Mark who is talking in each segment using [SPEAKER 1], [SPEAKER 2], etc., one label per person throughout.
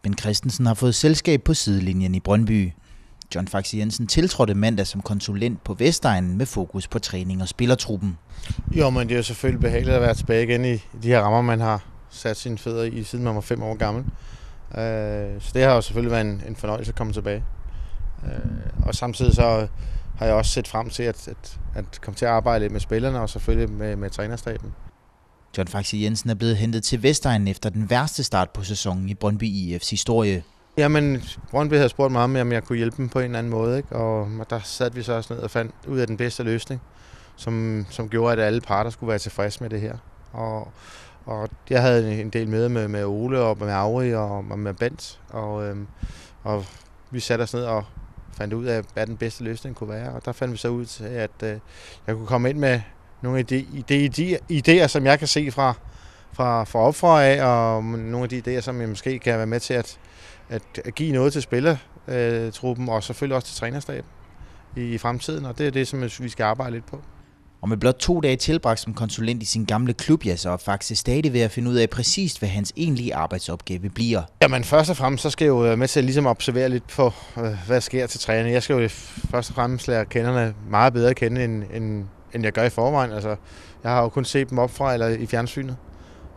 [SPEAKER 1] Ben Christensen har fået selskab på sidelinjen i Brøndby. John Faxe Jensen tiltrådte mandag som konsulent på Vestegnen med fokus på træning og spillertruppen.
[SPEAKER 2] Jo, men det er jo selvfølgelig behageligt at være tilbage igen i de her rammer, man har sat sine fødder i, siden man var 5 år gammel. Så det har jo selvfølgelig været en fornøjelse at komme tilbage. Og samtidig så har jeg også set frem til at komme til at arbejde lidt med spillerne og selvfølgelig med trænerstaben.
[SPEAKER 1] John Faxe Jensen er blevet hentet til Vestegnen efter den værste start på sæsonen i Brøndby IF's historie.
[SPEAKER 2] Jamen, Brøndby havde spurgt mig om jeg kunne hjælpe dem på en eller anden måde, ikke? Og der satte vi så også ned og fandt ud af den bedste løsning, som gjorde, at alle parter skulle være tilfredse med det her. Og jeg havde en del møder med Ole og med Auri og med Bent, og vi satte os ned og fandt ud af, hvad den bedste løsning kunne være. Og der fandt vi så ud til, at jeg kunne komme ind med nogle af de idéer, som jeg kan se fra opfra af, og nogle af de idéer, som jeg måske kan være med til at give noget til spillertruppen, og selvfølgelig også til trænerstaben i fremtiden. Og det er det, som vi skal arbejde lidt på.
[SPEAKER 1] Og med blot 2 dage tilbragt som konsulent i sin gamle klub, ja, så er Faxe stadig ved at finde ud af præcist, hvad hans egentlige arbejdsopgave bliver.
[SPEAKER 2] Jamen først og fremmest, så skal jeg jo være med til at ligesom observere lidt på, hvad der sker til træning. Jeg skal jo først og fremmest lære kenderne meget bedre at kende, end jeg gør i forvejen. Altså, jeg har jo kun set dem opfra eller i fjernsynet.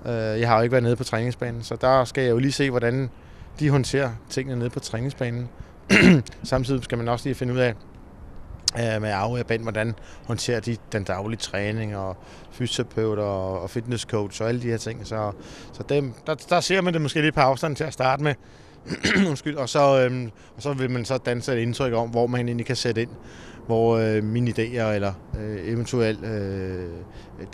[SPEAKER 2] Jeg har jo ikke været nede på træningsbanen, så der skal jeg jo lige se, hvordan de håndterer tingene nede på træningsbanen. Samtidig skal man også lige finde ud af, med Auri og Ben, hvordan håndterer de den daglige træning og fysioterapeuter og fitnesscoach og alle de her ting. Så der ser man det måske lidt på afstand til at starte med. Undskyld. Og så vil man så danse et indtryk om, hvor man egentlig kan sætte ind, hvor mine idéer eller eventuelt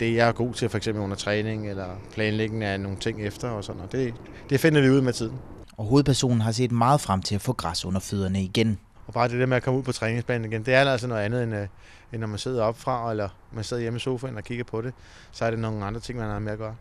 [SPEAKER 2] det jeg er god til, for eksempel under træning eller planlægning af nogle ting efter og sådan. Og det finder vi ud med tiden.
[SPEAKER 1] Og hovedpersonen har set meget frem til at få græs under fødderne igen.
[SPEAKER 2] Og bare det der med at komme ud på træningsbanen igen, det er altså noget andet, end når man sidder opfra, eller man sidder hjemme i sofaen og kigger på det. Så er det nogle andre ting, man har med at gøre.